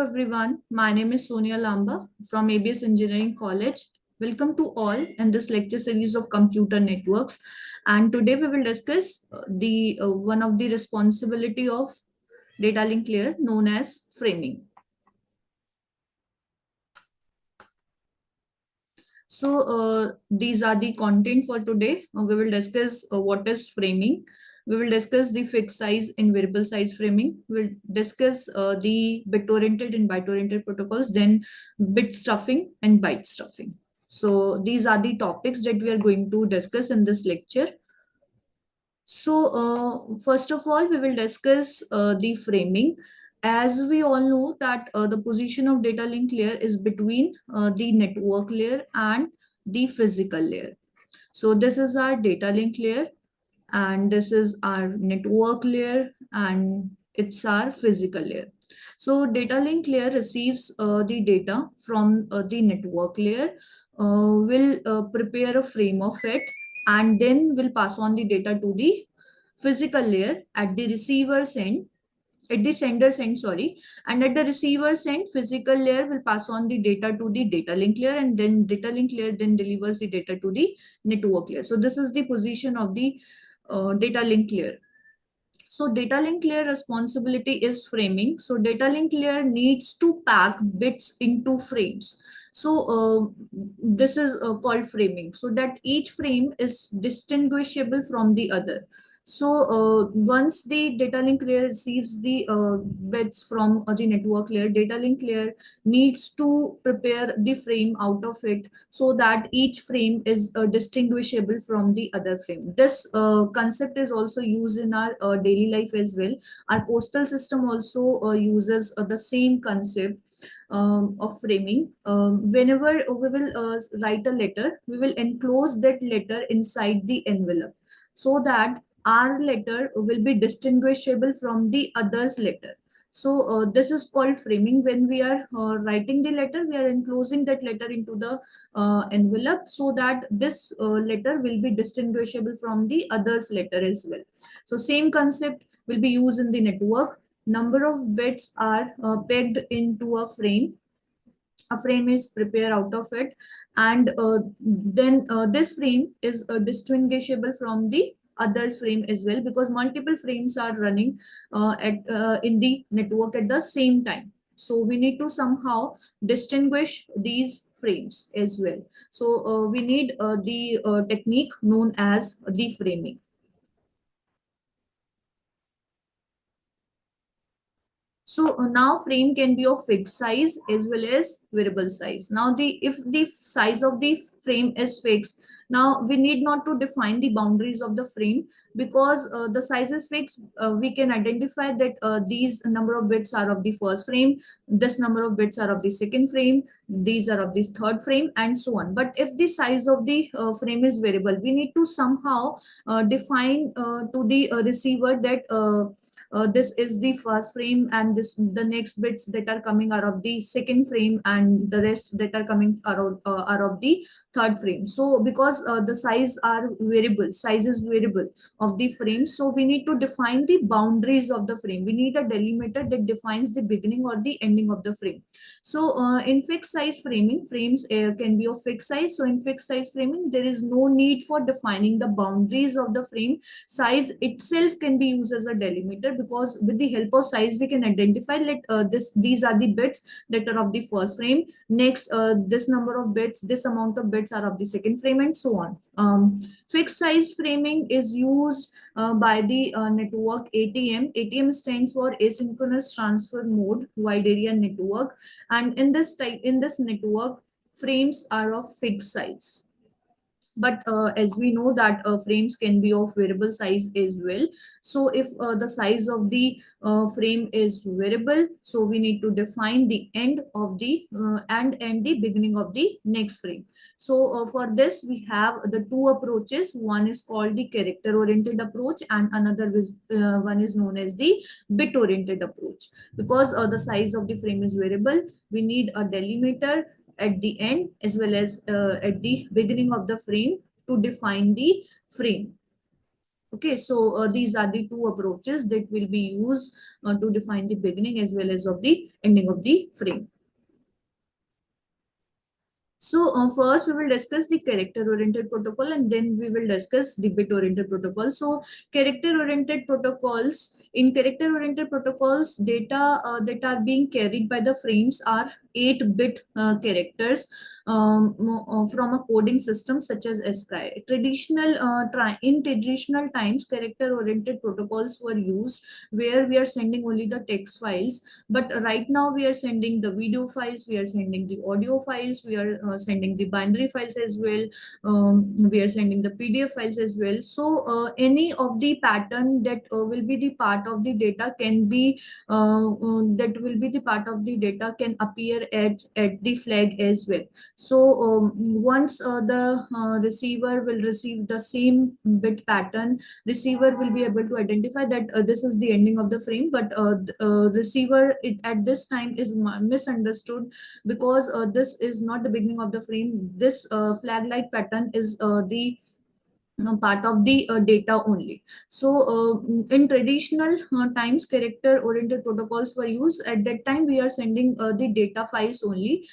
everyone, my name is Sonia Lamba from ABES Engineering College. Welcome to all in this lecture series of computer networks. And today we will discuss the one of the responsibility of data link layer known as framing. So these are the content for today. We will discuss what is framing. We will discuss the fixed size and variable size framing. We'll discuss the bit-oriented and byte-oriented protocols, then bit stuffing and byte stuffing. So these are the topics that we are going to discuss in this lecture. So first of all, we will discuss the framing. As we all know that the position of data link layer is between the network layer and the physical layer. So this is our data link layer and this is our network layer and it's our physical layer. So data link layer receives the data from the network layer, will prepare a frame of it and then will pass on the data to the physical layer at the receiver's end, at the sender's end, sorry, and at the receiver's end, physical layer will pass on the data to the data link layer, and then data link layer then delivers the data to the network layer. So this is the position of the data link layer. So data link layer responsibility is framing. So data link layer needs to pack bits into frames. So this is called framing, so that each frame is distinguishable from the other. So once the data link layer receives the bits from the network layer, data link layer needs to prepare the frame out of it so that each frame is distinguishable from the other frame. This concept is also used in our daily life as well. Our postal system also uses the same concept of framing. Whenever we will write a letter, we will enclose that letter inside the envelope so that our letter will be distinguishable from the other's letter. So this is called framing. When we are writing the letter, we are enclosing that letter into the envelope so that this letter will be distinguishable from the other's letter as well. So same concept will be used in the network. Number of bits are pegged into a frame. A frame is prepared out of it, and then this frame is distinguishable from the others frame as well, because multiple frames are running in the network at the same time. So we need to somehow distinguish these frames as well. So we need the technique known as the framing. So now frame can be of fixed size as well as variable size. Now if the size of the frame is fixed, now we need not to define the boundaries of the frame, because the size is fixed. We can identify that these number of bits are of the first frame, this number of bits are of the second frame, these are of this third frame, and so on. But if the size of the frame is variable, we need to somehow define to the receiver that this is the first frame, and this the next bits that are coming are of the second frame, and the rest that are coming are of the third frame. So because the size is variable of the frame, so we need to define the boundaries of the frame. We need a delimiter that defines the beginning or the ending of the frame. So in fixed size framing, frames can be of fixed size. So in fixed size framing, there is no need for defining the boundaries of the frame. Size itself can be used as a delimiter, because with the help of size we can identify these are the bits that are of the first frame. Next, this number of bits, this amount of bits are of the second frame, and so on. Fixed size framing is used by the network ATM. ATM stands for asynchronous transfer mode wide area network, and in this network, frames are of fixed size. But as we know that frames can be of variable size as well. So if the size of the frame is variable, so we need to define the end of the and the beginning of the next frame. So for this we have the two approaches. One is called the character oriented approach, and another one is known as the bit oriented approach. Because the size of the frame is variable, we need a delimiter at the end as well as at the beginning of the frame to define the frame. Okay, so these are the two approaches that will be used to define the beginning as well as of the ending of the frame. So first we will discuss the character-oriented protocol, and then we will discuss the bit-oriented protocol. So character-oriented protocols, in character-oriented protocols, data that are being carried by the frames are 8-bit characters from a coding system such as ASCII. In traditional times, character-oriented protocols were used where we are sending only the text files, but right now we are sending the video files, we are sending the audio files, we are sending the binary files as well, we are sending the PDF files as well. So any of the pattern that will be the part of the data can be that will be the part of the data can appear at the flag as well. So once the receiver will receive the same bit pattern, receiver will be able to identify that this is the ending of the frame, but receiver at this time is misunderstood, because this is not the beginning of the frame. This flag like pattern is the part of the data only. So in traditional times, character oriented protocols were used. At that time we are sending the data files only,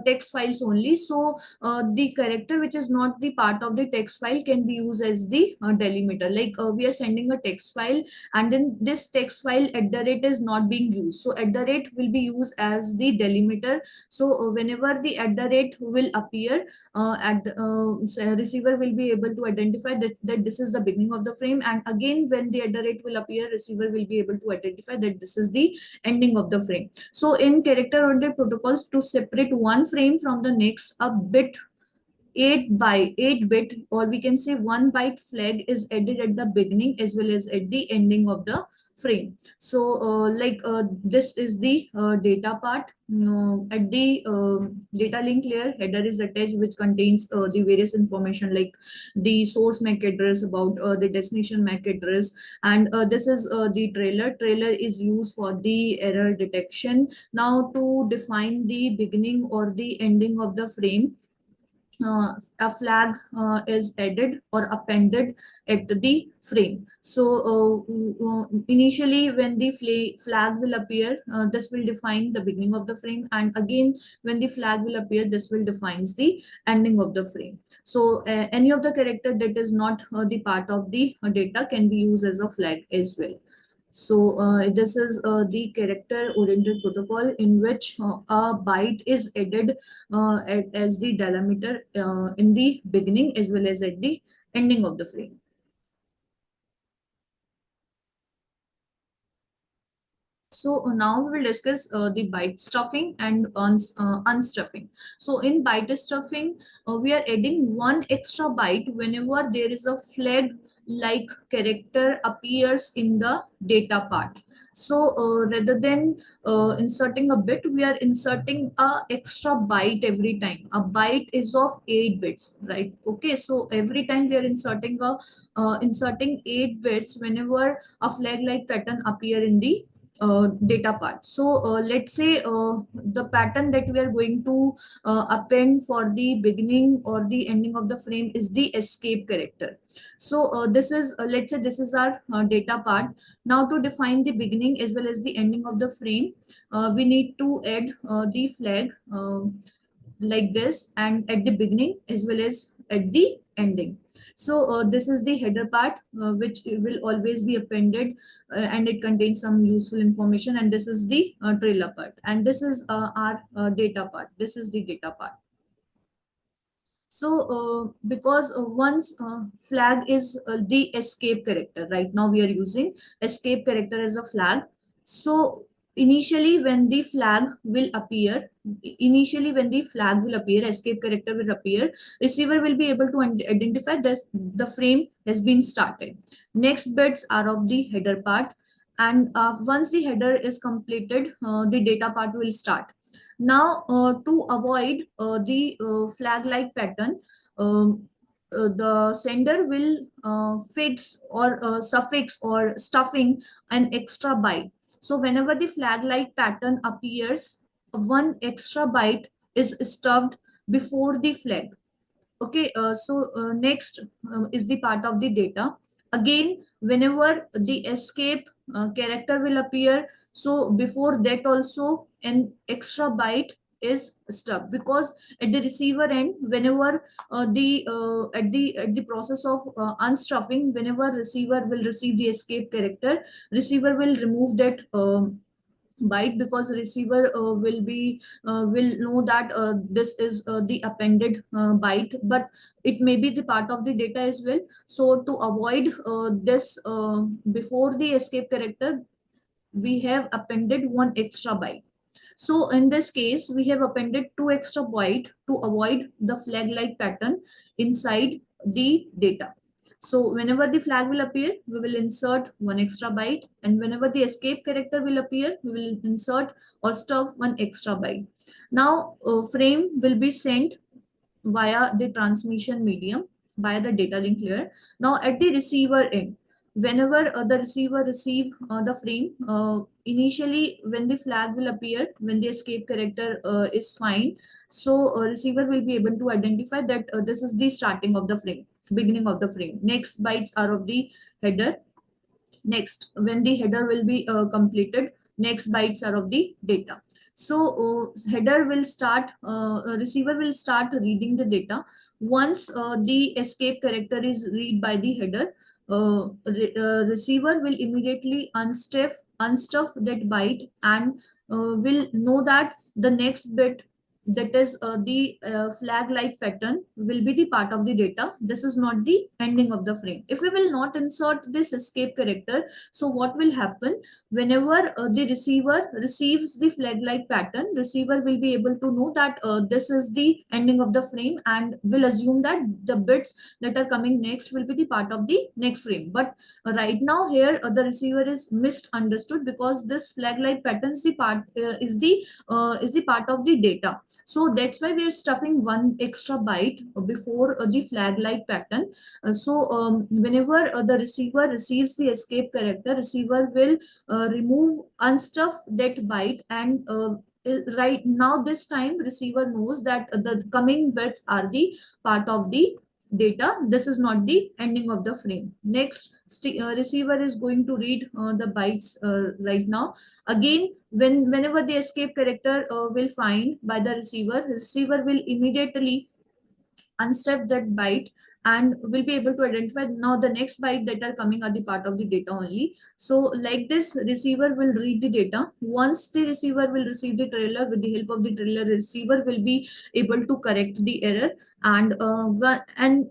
text files only. So the character which is not the part of the text file can be used as the delimiter. Like we are sending a text file, and then this text file at the rate is not being used, so at the rate will be used as the delimiter. So whenever the at the rate will appear, receiver will be able to identify that this is the beginning of the frame, and again when the at the rate will appear, receiver will be able to identify that this is the ending of the frame. So in character oriented protocols, to separate one frame from the next, a bit 8 bit, or we can say 1 byte flag is added at the beginning as well as at the ending of the frame. So this is the data part. At the data link layer, header is attached, which contains the various information like the source MAC address, about the destination MAC address, and this is the trailer is used for the error detection. Now to define the beginning or the ending of the frame, a flag is added or appended at the frame. So initially when the flag will appear, this will define the beginning of the frame, and again when the flag will appear, this will defines the ending of the frame. So any of the character that is not the part of the data can be used as a flag as well. So this is the character oriented protocol, in which a byte is added as the delimiter in the beginning as well as at the ending of the frame. So now we will discuss the byte stuffing and unstuffing. So in byte stuffing, we are adding one extra byte whenever there is a flag like character appears in the data part. So rather than inserting a bit, we are inserting a extra byte every time. A byte is of 8 bits, right? Okay, so every time we are inserting 8 bits whenever a flag like pattern appear in the data part. So let's say the pattern that we are going to append for the beginning or the ending of the frame is the escape character. So this is let's say this is our data part. Now to define the beginning as well as the ending of the frame, we need to add the flag like this, and at the beginning as well as at the ending. So this is the header part, which will always be appended, and it contains some useful information, and this is the trailer part, and this is our data part. This is the data part. So because once flag is the escape character, right now we are using escape character as a flag. So initially when the flag will appear, escape character will appear, receiver will be able to identify this the frame has been started. Next bits are of the header part, and once the header is completed, the data part will start. Now, to avoid the flag-like pattern, the sender will fix or suffix or stuffing an extra byte. So whenever the flag-like pattern appears, one extra byte is stuffed before the flag. Okay, so next is the part of the data. Again, whenever the escape character will appear, so before that also an extra byte is stuck, because at the receiver end, whenever at the process of unstuffing, whenever receiver will receive the escape character, receiver will remove that byte, because receiver will know that this is the appended byte, but it may be the part of the data as well. So to avoid this, before the escape character, we have appended one extra byte. So in this case, we have appended two extra byte to avoid the flag-like pattern inside the data. So whenever the flag will appear, we will insert one extra byte, and whenever the escape character will appear, we will insert or stuff one extra byte. Now, frame will be sent via the transmission medium, via the data link layer. Now at the receiver end, whenever the receiver receive the frame, initially when the flag will appear, when the escape character is fine, so receiver will be able to identify that this is the starting of the frame, beginning of the frame. Next bytes are of the header. Next, when the header will be completed, next bytes are of the data. So header will start, receiver will start reading the data. Once the escape character is read by the header, receiver will immediately unstuff that byte, and will know that the next bit, that is the flag like pattern, will be the part of the data. This is not the ending of the frame. If we will not insert this escape character, so what will happen, whenever the receiver receives the flag like pattern, receiver will be able to know that this is the ending of the frame, and will assume that the bits that are coming next will be the part of the next frame. But right now here, the receiver is misunderstood, because this flag like pattern is the part, is the part of the data. So that's why we are stuffing one extra byte before the flag like pattern. Whenever the receiver receives the escape character, receiver will remove, unstuff that byte, and right now this time receiver knows that the coming bits are the part of the data. This is not the ending of the frame. Next, receiver is going to read the bytes right now. Again, whenever the escape character will find by the receiver, receiver will immediately unstep that byte, and will be able to identify now the next byte that are coming are the part of the data only. So like this, receiver will read the data. Once the receiver will receive the trailer, with the help of the trailer, receiver will be able to correct the error. And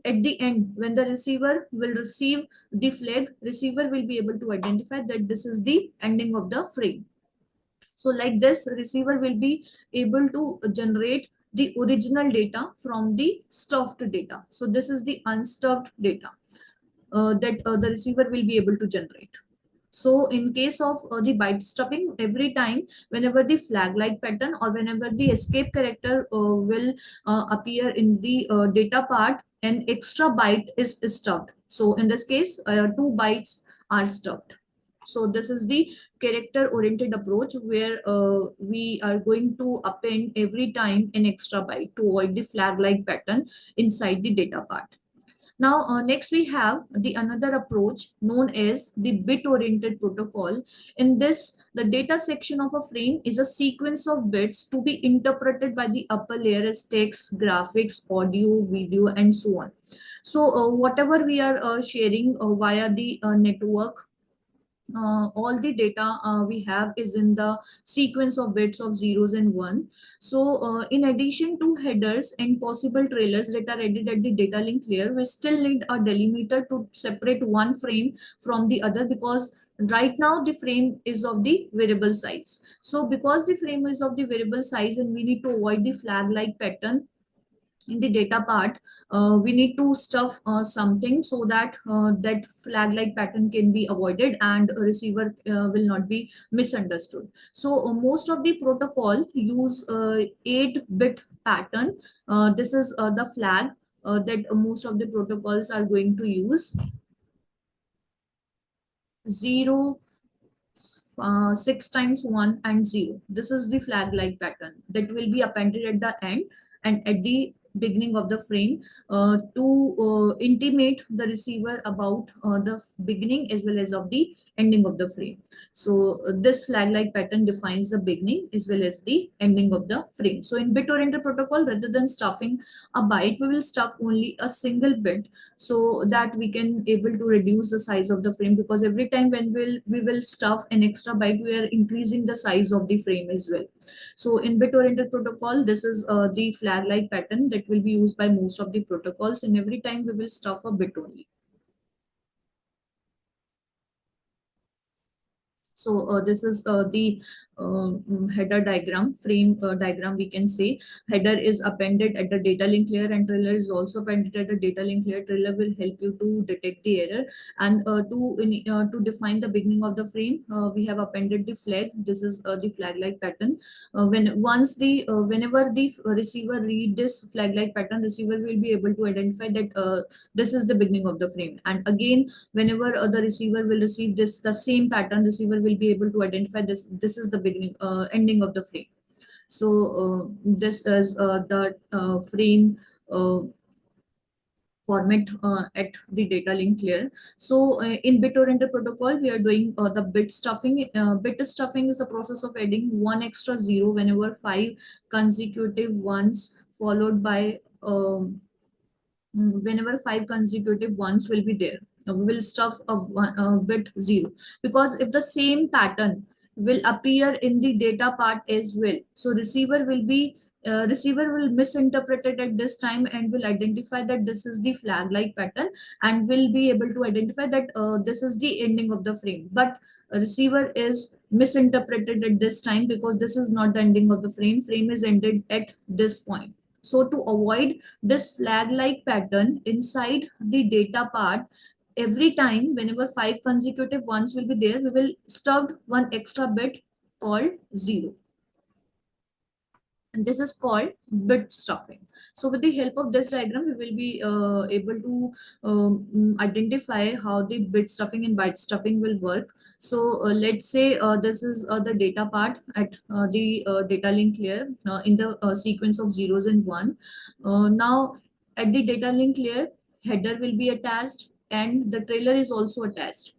at the end, when the receiver will receive the flag, receiver will be able to identify that this is the ending of the frame. So like this, receiver will be able to generate the original data from the stuffed data. So this is the unstuffed data that the receiver will be able to generate. So in case of the byte stuffing, every time whenever the flag like pattern or whenever the escape character will appear in the data part, an extra byte is stuffed. So in this case, two bytes are stuffed. So this is the character oriented approach, where we are going to append every time an extra byte to avoid the flag like pattern inside the data part. Now, next we have the another approach known as the bit-oriented protocol. In this, the data section of a frame is a sequence of bits to be interpreted by the upper layer as text, graphics, audio, video, and so on. So, whatever we are sharing via the network, all the data we have is in the sequence of bits of zeros and one. So in addition to headers and possible trailers that are added at the data link layer, we still need a delimiter to separate one frame from the other, because right now the frame is of the variable size. So because the frame is of the variable size and we need to avoid the flag like pattern in the data part, we need to stuff something so that that flag like pattern can be avoided and a receiver will not be misunderstood. So most of the protocol use 8-bit pattern. This is the flag that most of the protocols are going to use. 0, 6 times 1 and 0. This is the flag like pattern that will be appended at the end, and at the beginning of the frame to intimate the receiver about the beginning as well as of the ending of the frame. So this flag like pattern defines the beginning as well as the ending of the frame. So in bit oriented protocol, rather than stuffing a byte, we will stuff only a single bit, so that we can able to reduce the size of the frame, because every time when we will stuff an extra byte, we are increasing the size of the frame as well. So in bit oriented protocol, this is the flag like pattern that will be used by most of the protocols, and every time we will stuff a bit only. So this is the header diagram, frame diagram, we can say. Header is appended at the data link layer, and trailer is also appended at the data link layer. Trailer will help you to detect the error. And to define the beginning of the frame, we have appended the flag. This is the flag like pattern. Whenever the receiver read this flag like pattern, receiver will be able to identify that this is the beginning of the frame. And again, whenever the receiver will receive this the same pattern, receiver will be able to identify this is the beginning ending of the frame. So this is the frame format at the data link layer. So in bit oriented protocol, we are doing the bit stuffing. Bit stuffing is the process of adding one extra zero whenever five consecutive ones followed by whenever five consecutive ones will be there. We will stuff a bit zero, because if the same pattern will appear in the data part as well, so receiver will misinterpret it at this time and will identify that this is the flag like pattern, and will be able to identify that this is the ending of the frame. But receiver is misinterpreted at this time, because this is not the ending of the frame. Frame is ended at this point. So to avoid this flag like pattern inside the data part, every time whenever five consecutive ones will be there, we will stuff one extra bit called zero, and this is called bit stuffing. So with the help of this diagram, we will be able to identify how the bit stuffing and byte stuffing will work. So let's say this is the data part at the data link layer in the sequence of zeros and one. Now at the data link layer, header will be attached and the trailer is also attached,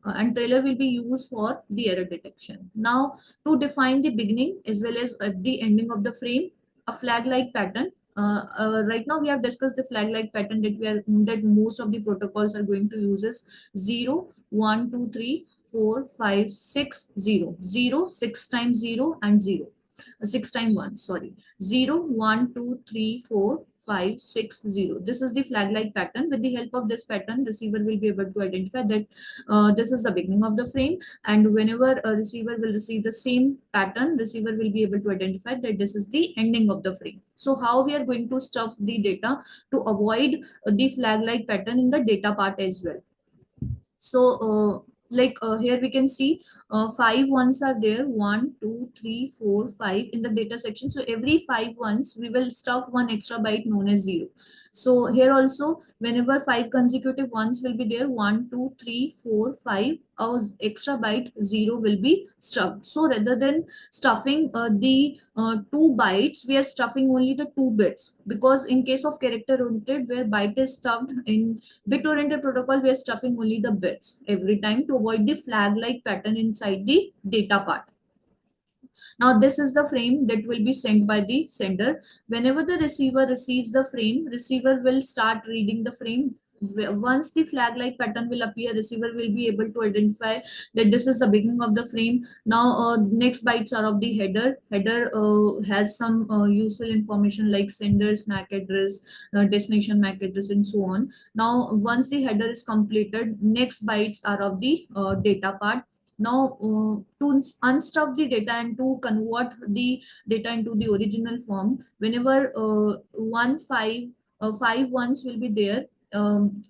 and trailer will be used for the error detection. Now, to define the beginning as well as the ending of the frame, a flag-like pattern. Right now, we have discussed the flag-like pattern that most of the protocols are going to use is 0, 1, 2, 3, 4, 5, 6, 0. 0, 6 times 0 and 0. 6 times 1, sorry. 0, 1, 2, 3, 4, 5, 6, 0. This is the flag-like pattern. With the help of this pattern, receiver will be able to identify that this is the beginning of the frame, and whenever a receiver will receive the same pattern, receiver will be able to identify that this is the ending of the frame. So how we are going to stuff the data to avoid the flag like pattern in the data part as well. So here we can see five ones are there, 1 2 3 4 5 in the data section. So every five ones we will stuff one extra byte known as zero. So here also, whenever five consecutive ones will be there, 1 2 3 4 5, our extra byte zero will be stuffed. So rather than stuffing the two bytes, we are stuffing only the two bits, because in case of character oriented, where byte is stuffed, in bit oriented protocol, we are stuffing only the bits every time to avoid the flag like pattern inside the data part. Now this is the frame that will be sent by the sender. Whenever the receiver receives the frame, receiver will start reading the frame. Once the flag like pattern will appear, receiver will be able to identify that this is the beginning of the frame. Now next bytes are of the header. Header has some useful information like sender's MAC address, destination MAC address, and so on. Now once the header is completed, next bytes are of the data part. Now to unstuff the data and to convert the data into the original form, whenever five ones will be there,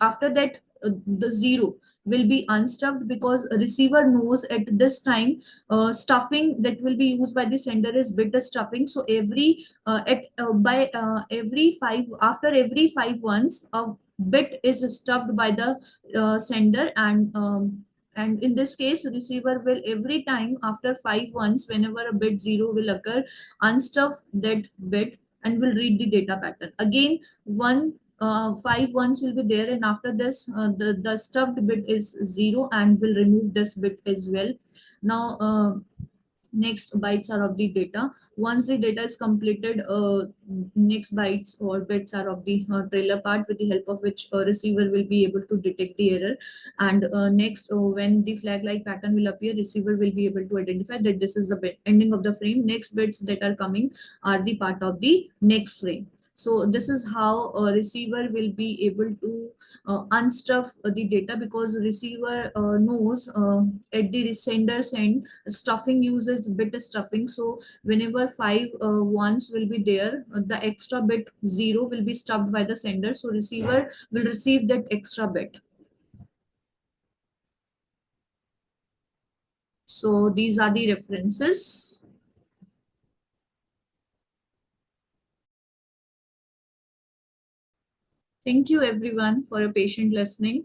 after that the zero will be unstuffed, because a receiver knows at this time stuffing that will be used by the sender is bit stuffing. So every at by every five after every five ones, a bit is stuffed by the sender, and in this case, receiver will every time after five ones, whenever a bit zero will occur, unstuff that bit and will read the data pattern. Again, five ones will be there, and after this, the stuffed bit is 0 and will remove this bit as well. Now, next bytes are of the data. Once the data is completed, next bytes or bits are of the trailer part, with the help of which receiver will be able to detect the error. And next, when the flag like pattern will appear, receiver will be able to identify that this is the ending of the frame. Next bits that are coming are the part of the next frame. So this is how a receiver will be able to unstuff the data, because receiver knows at the sender's end stuffing uses bit stuffing. So whenever five ones will be there, the extra bit 0 will be stuffed by the sender, so receiver will receive that extra bit. So these are the references. Thank you everyone for your patient listening.